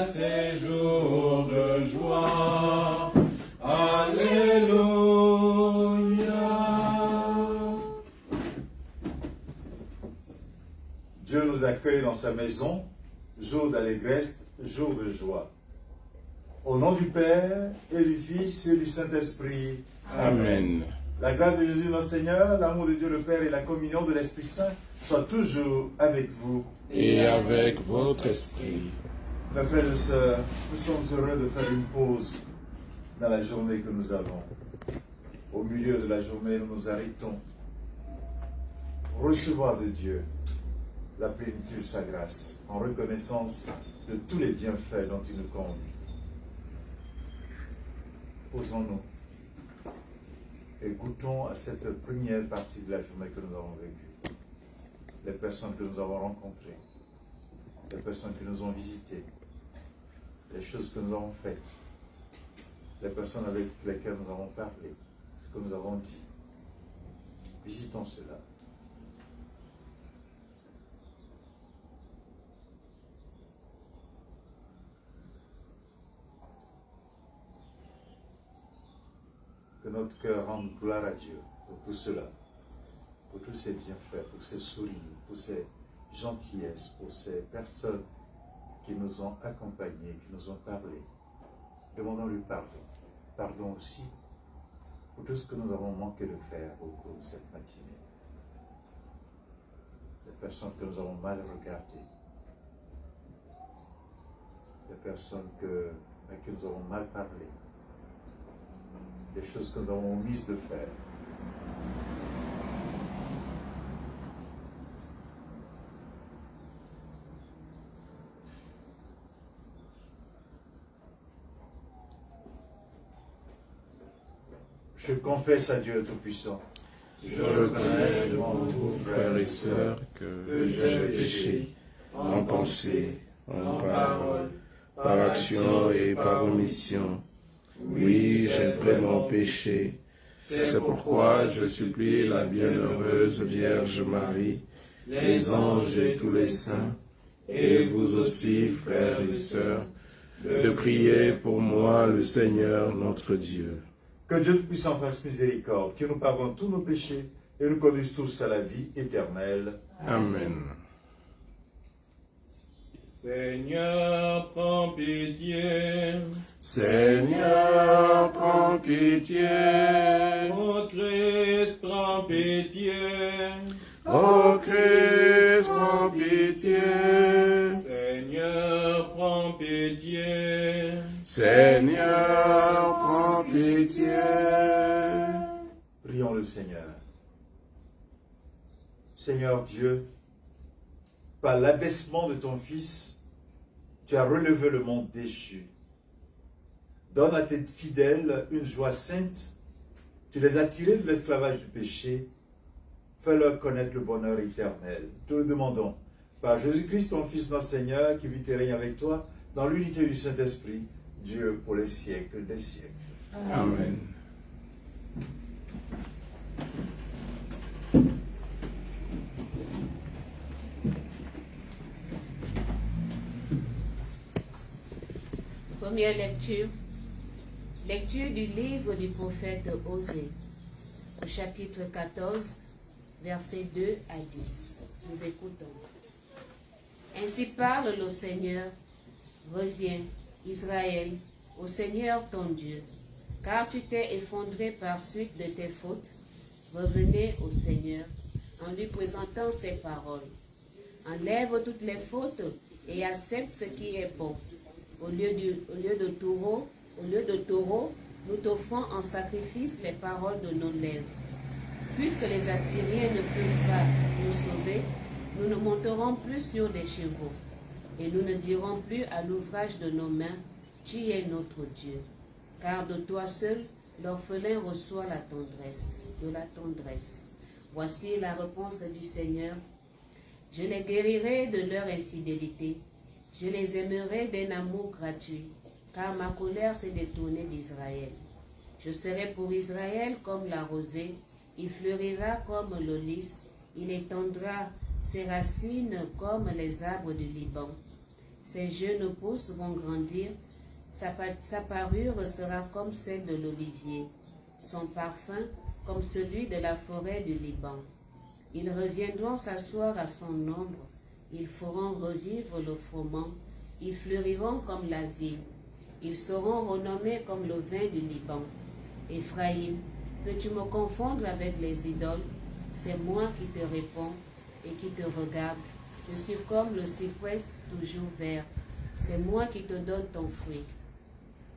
Ces jours de joie, Alléluia. Dieu nous accueille dans sa maison, jour d'allégresse, jour de joie. Au nom du Père, et du Fils, et du Saint-Esprit. Amen. La grâce de Jésus notre Seigneur, l'amour de Dieu le Père et la communion de l'Esprit Saint soient toujours avec vous. Et avec votre esprit. Mes frères et sœurs, nous sommes heureux de faire une pause dans la journée que nous avons. Au milieu de la journée, nous nous arrêtons pour recevoir de Dieu la plénitude de sa grâce, en reconnaissance de tous les bienfaits dont il nous conduit. Posons-nous et goûtons à cette première partie de la journée que nous avons vécue. Les personnes que nous avons rencontrées, les personnes qui nous ont visitées, les choses que nous avons faites, les personnes avec lesquelles nous avons parlé, ce que nous avons dit. Visitons cela. Que notre cœur rende gloire à Dieu pour tout cela, pour tous ces bienfaits, pour ces sourires, pour ces gentillesses, pour ces personnes qui nous ont accompagnés, qui nous ont parlé. Demandons-lui pardon. Pardon aussi pour tout ce que nous avons manqué de faire au cours de cette matinée. Les personnes que nous avons mal regardées, les personnes à qui nous avons mal parlé, des choses que nous avons omises de faire. Je confesse à Dieu Tout-Puissant. Je reconnais devant vous, frères et sœurs, que j'ai péché en pensée, en parole, par action et par omission. Oui, j'ai vraiment péché. C'est pourquoi je supplie la bienheureuse Vierge Marie, les anges et tous les saints, et vous aussi, frères et sœurs, de prier pour moi le Seigneur notre Dieu. Que Dieu Tout-Puissant fasse miséricorde, qu'il nous pardonne tous nos péchés et nous conduise tous à la vie éternelle. Amen. Seigneur, prends pitié. Seigneur, prends pitié. Ô Christ, prends pitié. Ô Christ, prends pitié. Seigneur, prends pitié. Seigneur, prends pitié. Prions le Seigneur. Seigneur Dieu, par l'abaissement de ton Fils, tu as relevé le monde déchu. Donne à tes fidèles une joie sainte. Tu les as tirés de l'esclavage du péché. Fais-leur connaître le bonheur éternel. Te le demandons par Jésus-Christ, ton Fils, notre Seigneur, qui vit et règne avec toi, dans l'unité du Saint-Esprit, Dieu pour les siècles des siècles. Amen. Première lecture. Lecture du livre du prophète Osée, au chapitre 14, versets 2 à 10. Nous écoutons. Ainsi parle le Seigneur. Reviens, Israël, au Seigneur ton Dieu, car tu t'es effondré par suite de tes fautes. Revenez au Seigneur en lui présentant ses paroles. Enlève toutes les fautes et accepte ce qui est bon. Au lieu de taureau, nous t'offrons en sacrifice les paroles de nos lèvres. Puisque les Assyriens ne peuvent pas nous sauver, nous ne monterons plus sur des chevaux, et nous ne dirons plus à l'ouvrage de nos mains, tu es notre Dieu. Car de toi seul, l'orphelin reçoit de la tendresse. Voici la réponse du Seigneur. Je les guérirai de leur infidélité. Je les aimerai d'un amour gratuit, car ma colère s'est détournée d'Israël. Je serai pour Israël comme la rosée, il fleurira comme le lys, il étendra ses racines comme les arbres du Liban. Ses jeunes pousses vont grandir, sa parure sera comme celle de l'olivier, son parfum comme celui de la forêt du Liban. Ils reviendront s'asseoir à son ombre, ils feront revivre le froment, ils fleuriront comme la vigne, ils seront renommés comme le vin du Liban. Éphraïm, peux-tu me confondre avec les idoles? C'est moi qui te réponds et qui te regarde. Je suis comme le cyprès toujours vert. C'est moi qui te donne ton fruit.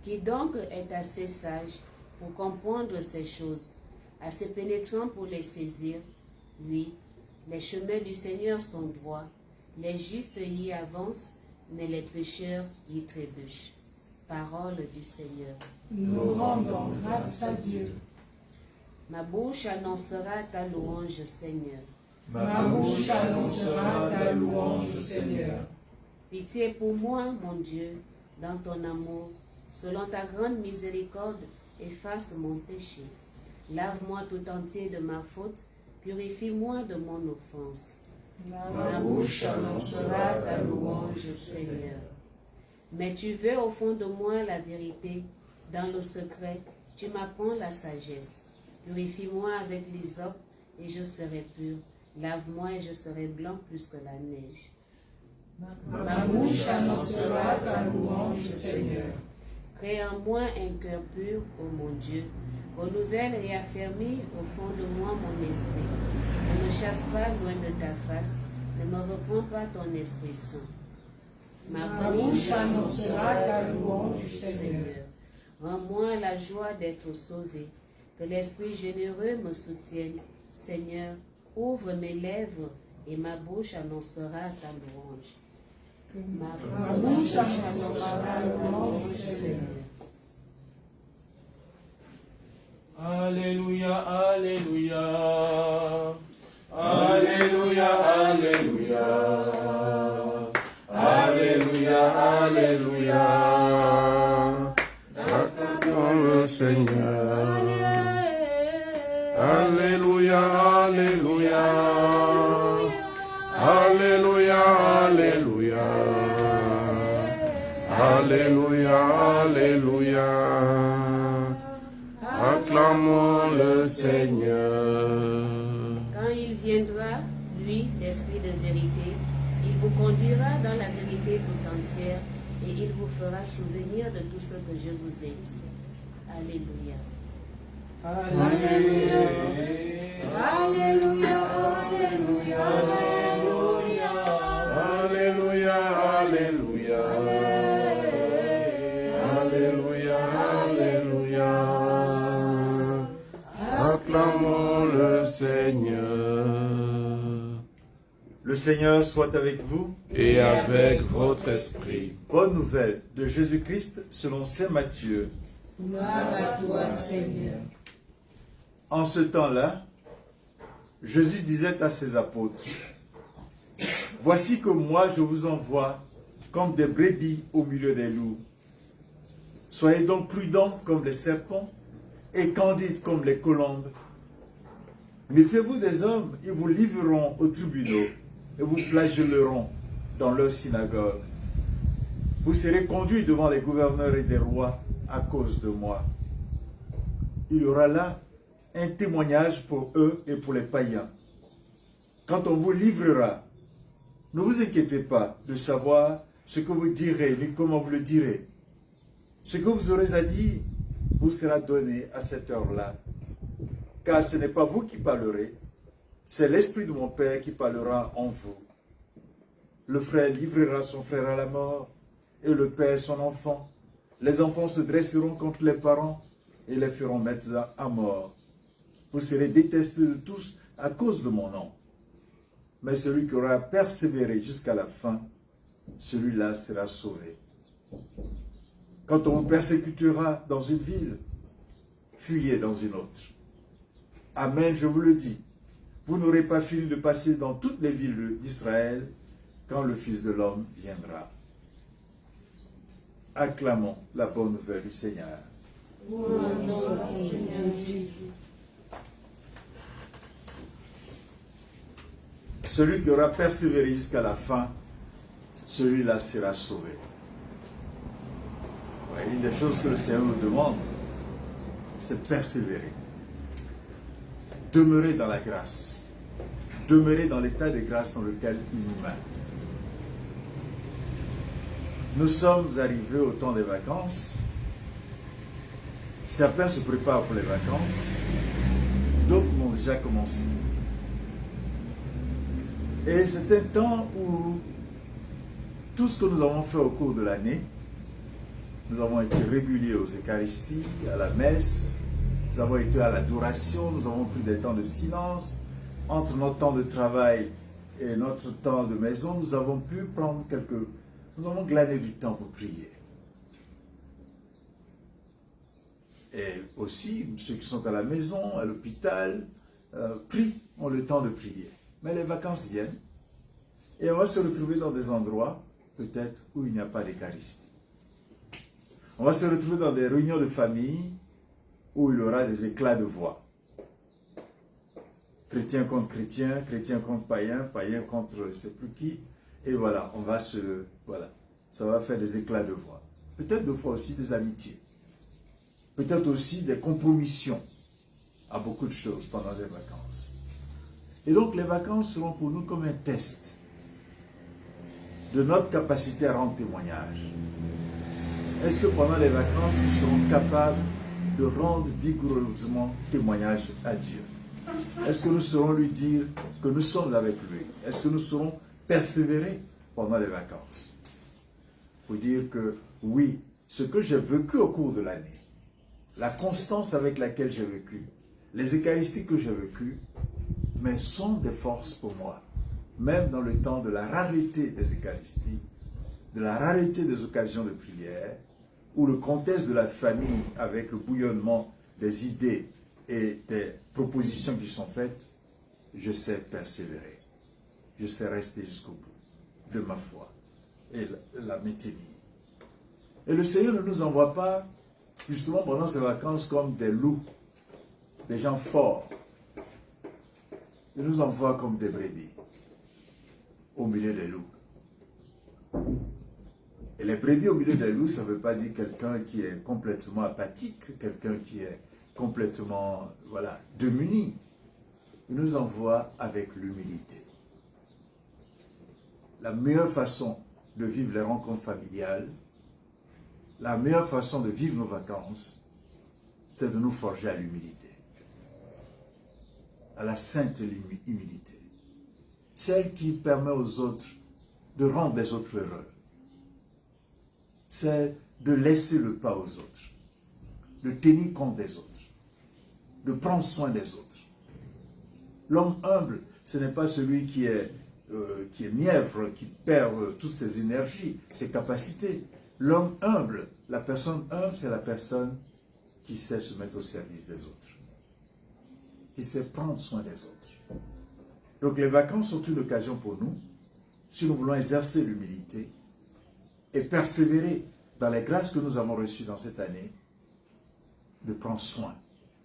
Qui donc est assez sage pour comprendre ces choses, assez pénétrant pour les saisir? Oui, les chemins du Seigneur sont droits. Les justes y avancent, mais les pécheurs y trébuchent. Parole du Seigneur. Nous rendons grâce à Dieu. Ma bouche annoncera ta louange, Seigneur. Ma bouche annoncera ta louange, Seigneur. Pitié pour moi, mon Dieu, dans ton amour. Selon ta grande miséricorde, efface mon péché. Lave-moi tout entier de ma faute, purifie-moi de mon offense. Ma bouche annoncera ta louange, Seigneur. Mais tu veux au fond de moi la vérité. Dans le secret, tu m'apprends la sagesse. Purifie-moi avec l'hysope et je serai pur. Lave-moi et je serai blanc plus que la neige. Ma bouche annoncera ta louange, Seigneur. Crée en moi un cœur pur, ô mon Dieu. Renouvelle et affermis au fond de moi mon esprit. Ne me chasse pas loin de ta face. Ne me reprends pas ton Esprit Saint. Ma bouche annoncera ta louange, Seigneur. Rends-moi la joie d'être sauvé. Que l'Esprit généreux me soutienne. Seigneur, ouvre mes lèvres et ma bouche annoncera ta louange. Ma bouche annoncera ta louange, Seigneur. Alléluia, Alléluia. Alléluia, Alléluia. Alléluia, Alléluia. Acclamons le Seigneur. Alléluia, Alléluia. Alléluia, Alléluia. Alléluia, Alléluia. Acclamons le Seigneur. Quand il viendra, lui, l'Esprit de vérité, il vous conduira dans la vérité tout entière et il vous fera souvenir de tout ce que je vous ai dit. Alléluia. Alléluia. Alléluia, Alléluia. Alléluia, Alléluia. Alléluia, Alléluia. Acclamons le Seigneur. Le Seigneur soit avec vous. Et avec votre esprit. Bonne nouvelle de Jésus-Christ selon saint Matthieu. Gloire à toi, Seigneur. En ce temps-là, Jésus disait à ses apôtres, « Voici que moi je vous envoie comme des brebis au milieu des loups. Soyez donc prudents comme les serpents et candides comme les colombes. Méfiez-vous des hommes, ils vous livreront aux tribunaux et vous flagelleront dans leurs synagogues. Vous serez conduits devant les gouverneurs et des rois à cause de moi. Il y aura là un témoignage pour eux et pour les païens. Quand on vous livrera, ne vous inquiétez pas de savoir ce que vous direz ni comment vous le direz. Ce que vous aurez à dire vous sera donné à cette heure-là. Car ce n'est pas vous qui parlerez, c'est l'Esprit de mon Père qui parlera en vous. Le frère livrera son frère à la mort et le père son enfant. Les enfants se dresseront contre les parents et les feront mettre à mort. Vous serez détestés de tous à cause de mon nom. Mais celui qui aura persévéré jusqu'à la fin, celui-là sera sauvé. Quand on vous persécutera dans une ville, fuyez dans une autre. Amen, je vous le dis. Vous n'aurez pas fini de passer dans toutes les villes d'Israël quand le Fils de l'homme viendra. Acclamons la bonne nouvelle du Seigneur. Celui qui aura persévéré jusqu'à la fin, celui-là sera sauvé. Ouais, une des choses que le Seigneur nous demande, c'est persévérer. Demeurer dans la grâce. Demeurer dans l'état de grâce dans lequel il nous met. Nous sommes arrivés au temps des vacances. Certains se préparent pour les vacances. D'autres ont déjà commencé. Et c'est un temps où tout ce que nous avons fait au cours de l'année, nous avons été réguliers aux Eucharisties, à la messe, nous avons été à l'adoration, nous avons pris des temps de silence. Entre notre temps de travail et notre temps de maison, nous avons pu prendre nous avons glané du temps pour prier. Et aussi, ceux qui sont à la maison, à l'hôpital, prient, ont le temps de prier. Mais les vacances viennent et on va se retrouver dans des endroits, peut-être, où il n'y a pas d'Eucharistie. On va se retrouver dans des réunions de famille où il y aura des éclats de voix. Chrétien contre chrétien, chrétien contre païen, païen contre je ne sais plus qui. Et voilà, ça va faire des éclats de voix. Peut-être des fois aussi des amitiés. Peut-être aussi des compromissions à beaucoup de choses pendant les vacances. Et donc les vacances seront pour nous comme un test de notre capacité à rendre témoignage. Est-ce que pendant les vacances, nous serons capables de rendre vigoureusement témoignage à Dieu? Est-ce que nous saurons lui dire que nous sommes avec lui? Est-ce que nous saurons persévérer pendant les vacances? Pour dire que oui, ce que j'ai vécu au cours de l'année, la constance avec laquelle j'ai vécu, les Eucharisties que j'ai vécues, mais sont des forces pour moi. Même dans le temps de la rareté des Eucharisties, de la rareté des occasions de prière, ou le contexte de la famille avec le bouillonnement des idées et des propositions qui sont faites, je sais persévérer. Je sais rester jusqu'au bout de ma foi et la maintenir. Et le Seigneur ne nous envoie pas justement pendant ces vacances comme des loups, des gens forts. Il nous envoie comme des brebis au milieu des loups. Et les brebis au milieu des loups, ça ne veut pas dire quelqu'un qui est complètement apathique, quelqu'un qui est complètement démuni. Il nous envoie avec l'humilité. La meilleure façon de vivre les rencontres familiales, la meilleure façon de vivre nos vacances, c'est de nous forger à l'humilité. À la sainte humilité. Celle qui permet aux autres de rendre les autres heureux. C'est de laisser le pas aux autres, de tenir compte des autres, de prendre soin des autres. L'homme humble, ce n'est pas celui qui est mièvre, qui perd toutes ses énergies, ses capacités. L'homme humble, la personne humble, c'est la personne qui sait se mettre au service des autres, qui sait prendre soin des autres. Donc les vacances sont une occasion pour nous, si nous voulons exercer l'humilité, et persévérer dans les grâces que nous avons reçues dans cette année, de prendre soin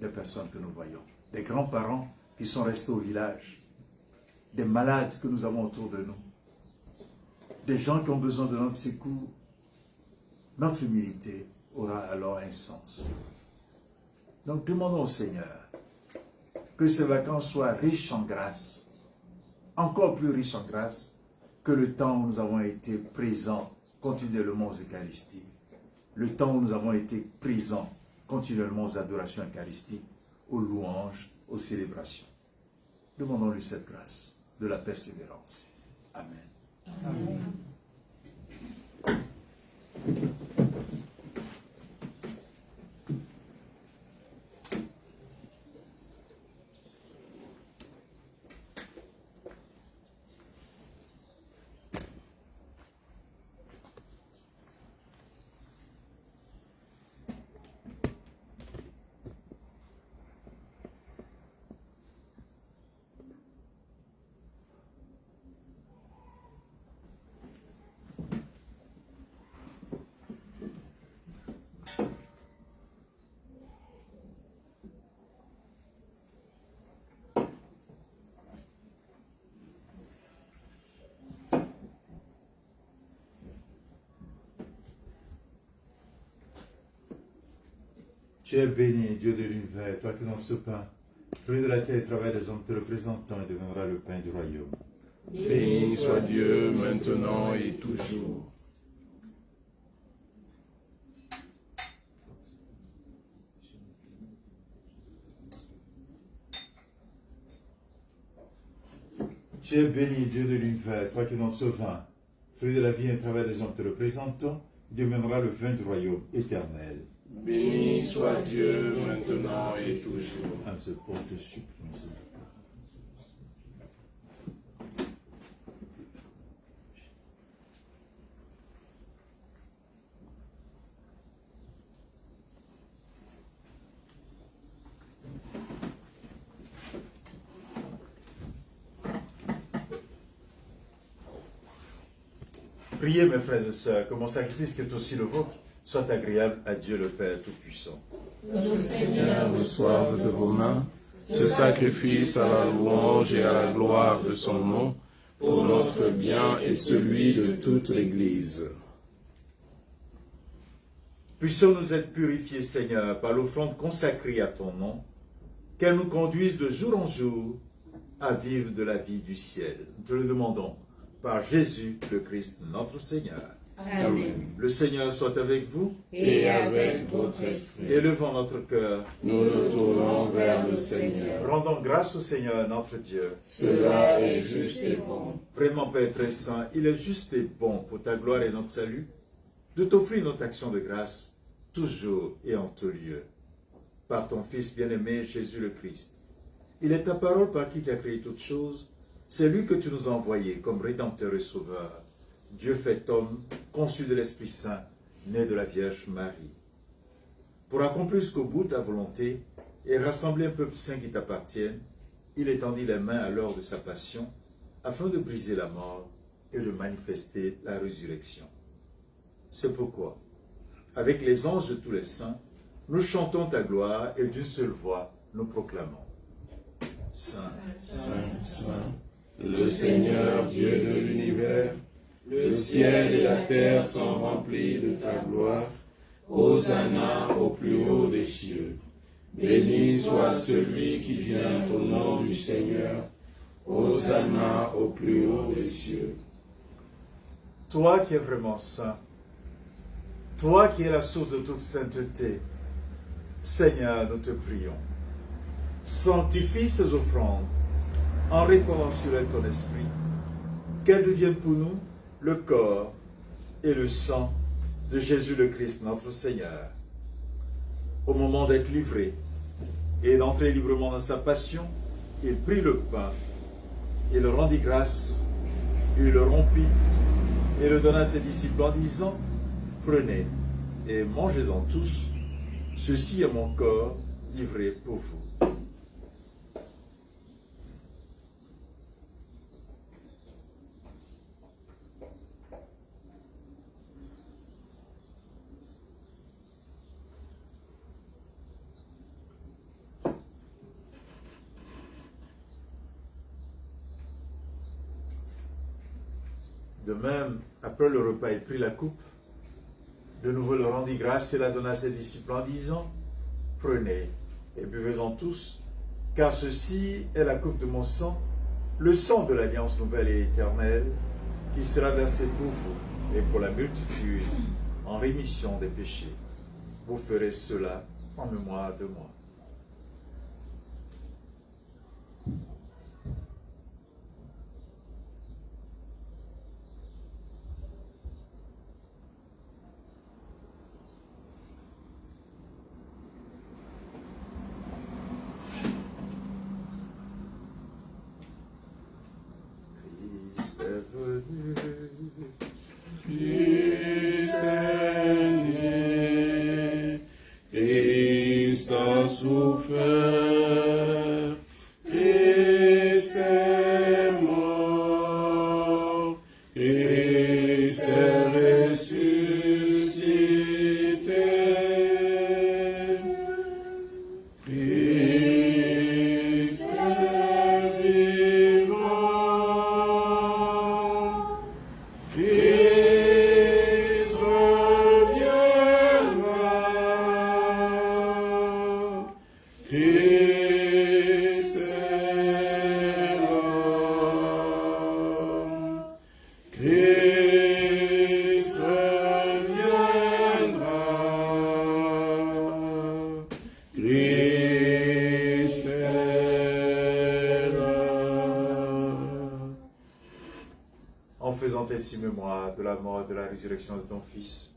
des personnes que nous voyons, des grands-parents qui sont restés au village, des malades que nous avons autour de nous, des gens qui ont besoin de notre secours. Notre humilité aura alors un sens. Donc demandons au Seigneur que ces vacances soient riches en grâce, encore plus riches en grâce que le temps où nous avons été présents continuellement aux Eucharisties, le temps où nous avons été présents continuellement aux adorations eucharistiques, aux louanges, aux célébrations. Demandons-lui cette grâce de la persévérance. Amen. Amen. Tu es béni, Dieu de l'univers, toi qui dans ce pain, fruit de la terre et travail des hommes, te représentant et deviendra le pain du royaume. Béni soit Dieu maintenant et toujours. Tu es béni, Dieu de l'univers, toi qui dans ce vin, fruit de la vie et travail des hommes, te représentant, et deviendra le vin du royaume éternel. Béni soit Dieu maintenant et toujours. Âme se porte suppliant, s'il te plaît. Priez, mes frères et sœurs, que mon sacrifice, qui est aussi le vôtre, soit agréable à Dieu le Père Tout-Puissant. Que le Seigneur Reçoive de vos mains ce sacrifice à la louange et à la gloire de son nom, pour notre bien et celui de toute l'Église. Puissions-nous être purifiés, Seigneur, par l'offrande consacrée à ton nom, qu'elle nous conduise de jour en jour à vivre de la vie du ciel. Nous te le demandons par Jésus le Christ, notre Seigneur. Amen. Le Seigneur soit avec vous. Et avec votre esprit. Élevons notre cœur. Nous nous tournons vers le Seigneur. Rendons grâce au Seigneur, notre Dieu. Cela est juste et bon. Vraiment, Père très saint, il est juste et bon pour ta gloire et notre salut de t'offrir notre action de grâce, toujours et en tout lieu. Par ton Fils bien-aimé, Jésus le Christ. Il est ta parole par qui tu as créé toutes choses. C'est lui que tu nous as envoyé comme Rédempteur et Sauveur. Dieu fait homme, conçu de l'Esprit Saint, né de la Vierge Marie. Pour accomplir jusqu'au bout ta volonté et rassembler un peuple saint qui t'appartienne, il étendit les mains à l'heure de sa passion, afin de briser la mort et de manifester la résurrection. C'est pourquoi, avec les anges de tous les saints, nous chantons ta gloire et d'une seule voix, nous proclamons. Saint, Saint, Saint, le Seigneur Dieu de l'univers, le ciel et la terre sont remplis de ta gloire. Hosanna au plus haut des cieux. Béni soit celui qui vient au nom du Seigneur. Hosanna au plus haut des cieux. toi qui es vraiment saint, toi qui es la source de toute sainteté, Seigneur, nous te prions. Sanctifie ces offrandes en répandant sur elles ton esprit, qu'elles deviennent pour nous le corps et le sang de Jésus le Christ, notre Seigneur. Au moment d'être livré et d'entrer librement dans sa passion, il prit le pain, il rendit grâce, il le rompit et le donna à ses disciples en disant, « Prenez et mangez-en tous, ceci est mon corps livré pour vous. » De même, après le repas, il prit la coupe, de nouveau le rendit grâce et la donna à ses disciples en disant, « Prenez et buvez-en tous, car ceci est la coupe de mon sang, le sang de l'alliance nouvelle et éternelle, qui sera versé pour vous et pour la multitude en rémission des péchés. Vous ferez cela en mémoire de moi. » Christ est venu. Christ est né, Christ a souffert, Christ est mort, Christ est ressuscité, Christ est vivant. Christ reviendra. ainsi mémoire de la mort et de la résurrection de ton Fils,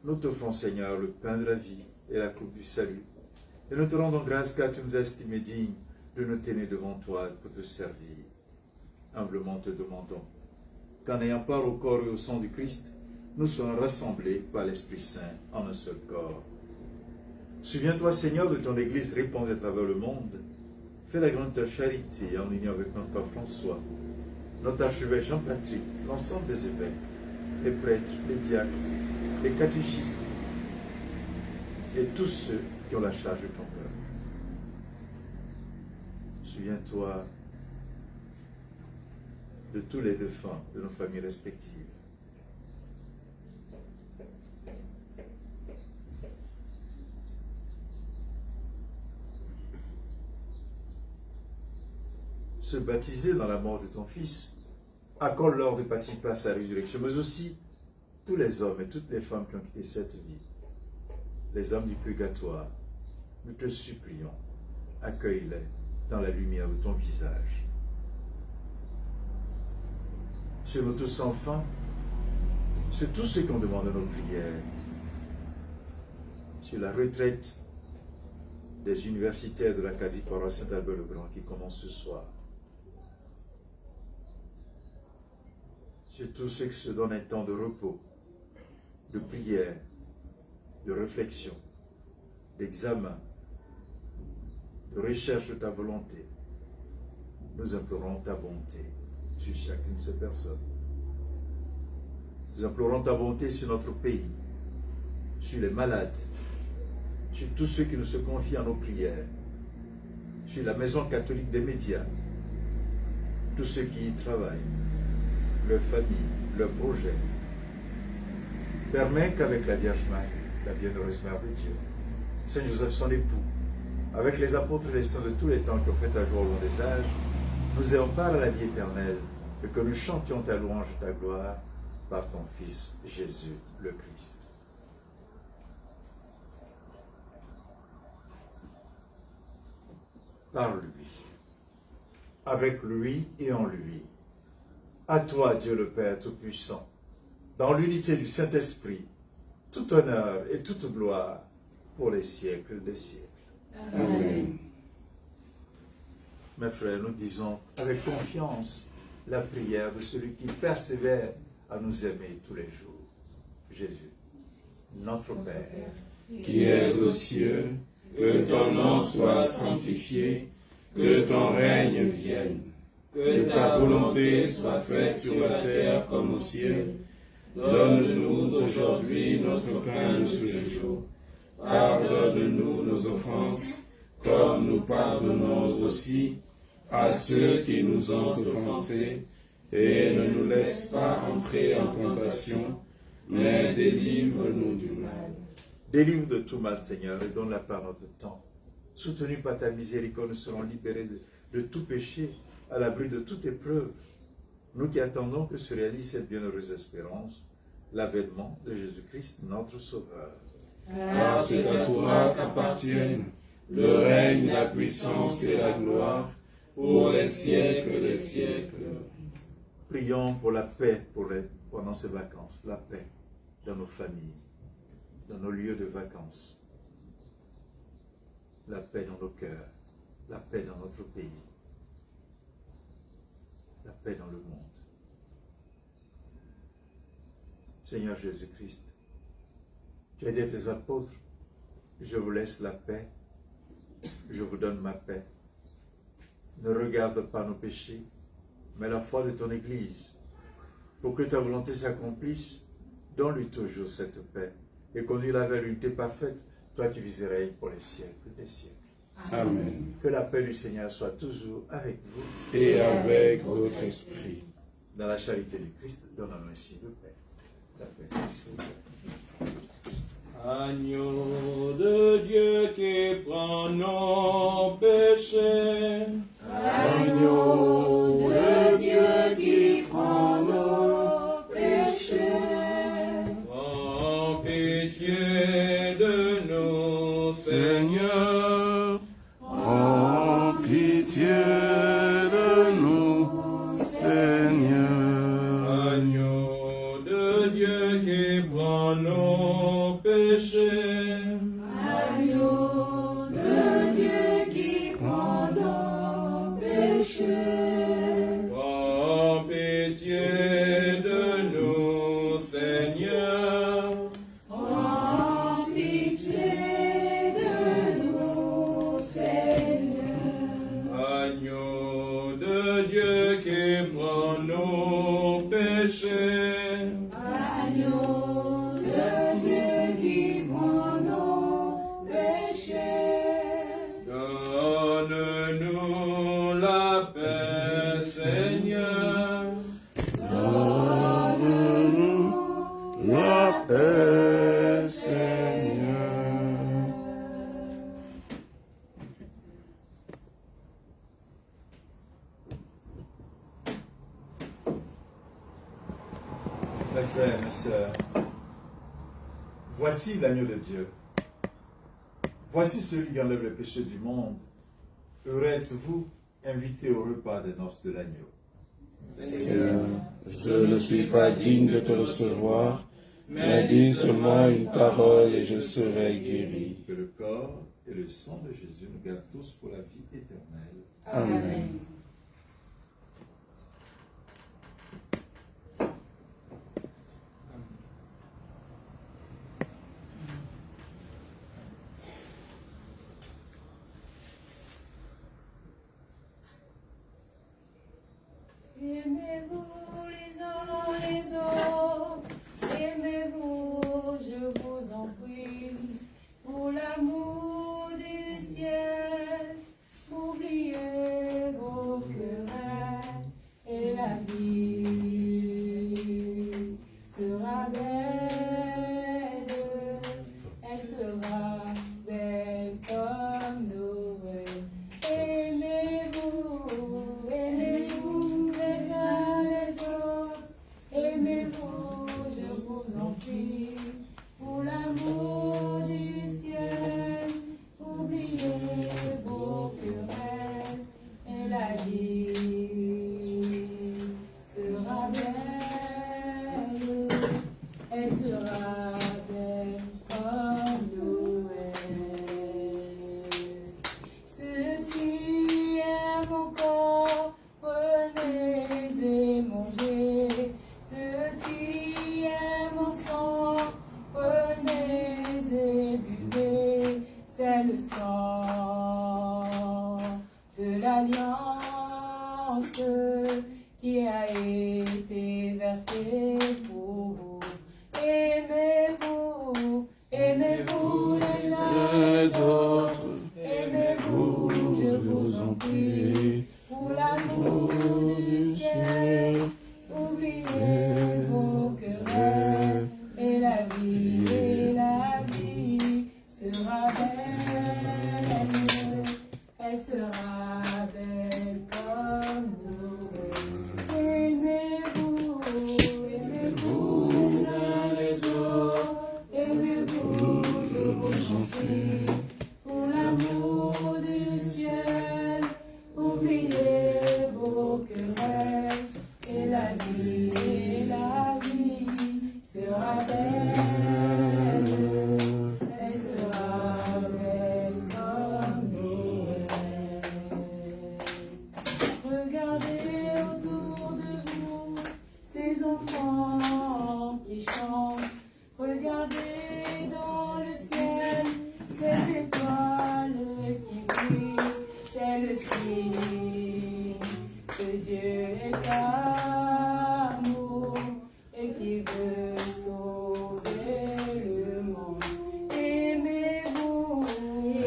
nous t'offrons, Seigneur, le pain de la vie et la coupe du salut. Et nous te rendons grâce car tu nous as estimés dignes de nous tenir devant toi pour te servir. Humblement te demandons qu'en ayant part au corps et au sang du Christ, nous soyons rassemblés par l'Esprit Saint en un seul corps. Souviens-toi, Seigneur, de ton Église répandue à travers le monde. Fais la grande charité en union avec notre Père François, notre archevêque Jean-Patrick, l'ensemble des évêques, les prêtres, les diacres, les catéchistes et tous ceux qui ont la charge de ton peuple. Souviens-toi de tous les défunts de nos familles respectives. Se baptiser dans la mort de ton Fils, accorde-leur de participer à sa résurrection, mais aussi tous les hommes et toutes les femmes qui ont quitté cette vie, les âmes du purgatoire, nous te supplions, accueille-les dans la lumière de ton visage. Sur nous tous enfin, sur tous ceux qui ont demandé nos prières, sur la retraite des universitaires de la quasi-paroisse Saint-Albert-le-Grand qui commence ce soir, sur tous ceux qui se donnent un temps de repos, de prière, de réflexion, d'examen, de recherche de ta volonté. Nous implorons ta bonté sur chacune de ces personnes. Nous implorons ta bonté sur notre pays, sur les malades, sur tous ceux qui nous se confient à nos prières, sur la maison catholique des médias, tous ceux qui y travaillent, leurs familles, leurs projets. Permets qu'avec la Vierge Marie, la bienheureuse Mère de Dieu, Saint Joseph son époux, avec les apôtres et les saints de tous les temps qui ont fait ta joie au long des âges, nous ayons part à la vie éternelle et que nous chantions ta louange et ta gloire par ton Fils Jésus le Christ. Par lui, avec lui et en lui. À toi, Dieu le Père Tout-Puissant, dans l'unité du Saint-Esprit, tout honneur et toute gloire pour les siècles des siècles. Amen. Mes frères, nous disons avec confiance la prière de celui qui persévère à nous aimer tous les jours. Jésus, notre Père, Qui es aux cieux, que ton nom soit sanctifié, que ton règne vienne, que ta volonté soit faite sur la terre comme au ciel. Donne-nous aujourd'hui notre pain de tous les jours. Pardonne-nous nos offenses, comme nous pardonnons aussi à ceux qui nous ont offensés, et ne nous laisse pas entrer en tentation, mais délivre-nous du mal. délivre de tout mal, Seigneur, et donne la part à notre temps. Soutenus par ta miséricorde, nous serons libérés de tout péché, à l'abri de toute épreuve. Nous qui attendons que se réalise cette bienheureuse espérance, l'avènement de Jésus-Christ, notre Sauveur. Car c'est à toi qu'appartiennent le règne, la puissance et la gloire pour les siècles des siècles. Prions pour la paix pendant ces vacances, la paix dans nos familles, dans nos lieux de vacances, la paix dans nos cœurs, la paix dans notre pays, la paix dans le monde. Seigneur Jésus-Christ, tu as dit à tes apôtres, je vous laisse la paix, je vous donne ma paix. Ne regarde pas nos péchés, mais la foi de ton Église. Pour que ta volonté s'accomplisse, donne-lui toujours cette paix et conduis-la vers l'unité parfaite, toi qui vis et règnes pour les siècles des siècles. Amen. Que la paix du Seigneur soit toujours avec vous. Et avec votre esprit. Dans la charité du Christ, donne-nous ainsi de paix. La paix du Christ. Agneau de Dieu qui prend nos péchés. Agneau de Dieu qui prend nos péchés. Prends pitié de nous, Seigneur. Prends pitié de nous, Seigneur. Agneau péchés. Agneau de Dieu qui prend nos péchés. Prends pitié de nous, Seigneur. Prends pitié de nous, Seigneur. Agneau de Dieu qui prend nos péchés. Agneau de Dieu qui prend nos péchés. Donne-nous la paix, Seigneur. Donne-nous la paix, Seigneur. Mes frères, mes sœurs, voici l'agneau de Dieu. Voici celui qui enlève le péché du monde. Heureux êtes-vous, invités au repas des noces de l'agneau. Seigneur, je ne suis pas digne de te recevoir, mais dis seulement une parole et je serai guéri. Que le corps et le sang de Jésus nous gardent tous pour la vie éternelle. Amen. Aimez-vous les uns les autres, aimez-vous, je vous en prie, pour l'amour du ciel, oubliez vos querelles, et la vie sera belle, elle sera belle comme Noël. Aimez-vous, aimez-vous les uns les autres, aimez-vous, je vous en prie, pour l'amour du ciel, oubliez vos querelles, et la vie sera belle, elle sera belle comme Noël. Ceci est mon corps, prenez et mangez. Ceci est mon sang, prenez et buvez. C'est le sang de l'alliance qui a été versé pour vous. Aimez-vous, aimez-vous les uns les autres. Aimez-vous, je vous en prie, pour l'amour du ciel, oubliez vos querelles, et la vie sera belle, elle sera belle comme Noël. Aimez-vous, aimez-vous les uns les autres, aimez-vous, je vous en prie, pour l'amour du ciel, oubliez vos querelles, et la vie sera belle, elle sera belle comme Noël. Regardez autour de vous ces enfants qui chantent, regardez dans le ciel ces étoiles qui brillent, c'est le signe que Dieu est amour et qui veut sauver le monde. Aimez-vous,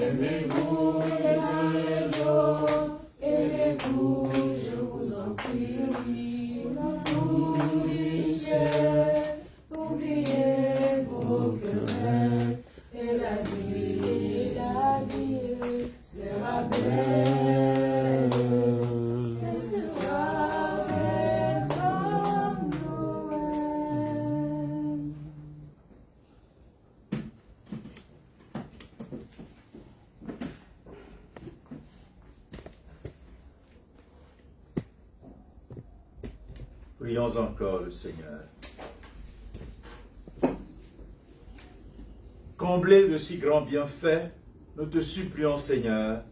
aimez-vous les uns les autres, aimez-vous, je vous en prie, l'amour du ciel, oubliez vos querelles, et la vie sera belle, elle sera belle comme Noël. Prions encore le Seigneur. Comblés de si grands bienfaits, nous te supplions, Seigneur,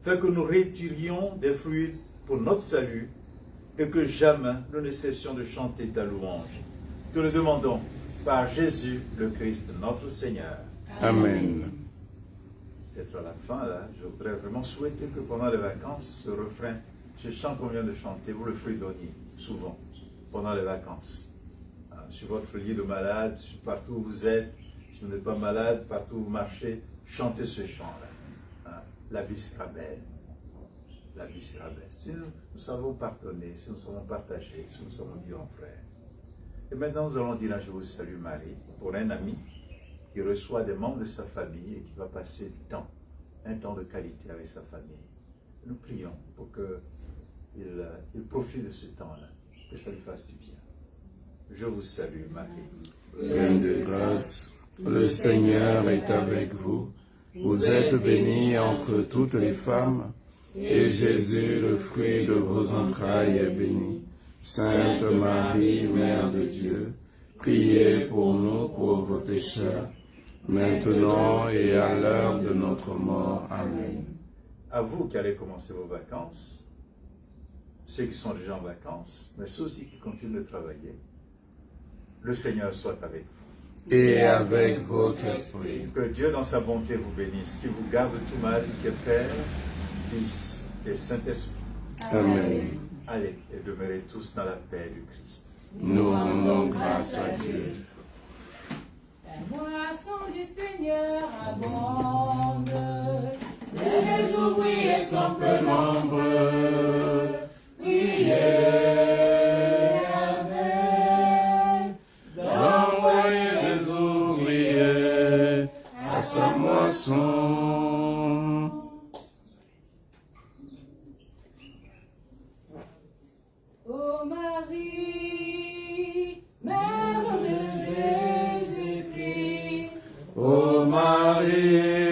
fais que nous retirions des fruits pour notre salut et que jamais nous ne cessions de chanter ta louange. Te le demandons par Jésus le Christ, notre Seigneur. Amen. Peut-être à la fin, là, je voudrais vraiment souhaiter que pendant les vacances, ce refrain, ce chant qu'on vient de chanter, vous le fredonniez souvent pendant les vacances. Sur votre lit de malade, partout où vous êtes, si vous n'êtes pas malade, partout où vous marchez, chantez ce chant-là. La vie sera belle. La vie sera belle. Si nous savons pardonner, si nous savons partager, si nous savons dire en frère. Et maintenant, nous allons dire un Je vous salue Marie pour un ami qui reçoit des membres de sa famille et qui va passer du temps, un temps de qualité avec sa famille. Nous prions pour qu'il profite de ce temps-là, que ça lui fasse du bien. Je vous salue Marie. Pleine de grâce, le Seigneur est avec vous. Vous êtes bénie entre toutes les femmes, et Jésus, le fruit de vos entrailles, est béni. Sainte Marie, Mère de Dieu, priez pour nous pauvres pécheurs, maintenant et à l'heure de notre mort. Amen. À vous qui allez commencer vos vacances, ceux qui sont déjà en vacances, mais ceux aussi qui continuent de travailler, le Seigneur soit avec vous. Et avec votre esprit. Que Dieu dans sa bonté vous bénisse, qu'il vous garde de tout mal, qui est Père, Fils et Saint-Esprit. Amen. Allez, et demeurez tous dans la paix du Christ. Nous rendons grâce à Dieu. La moisson du Seigneur abonde, les ouvriers sont peu nombreux. Priez avec, D'envoyer les ouvriers à sa moisson. ô Marie, Mère de Jésus-Christ. Ô Marie,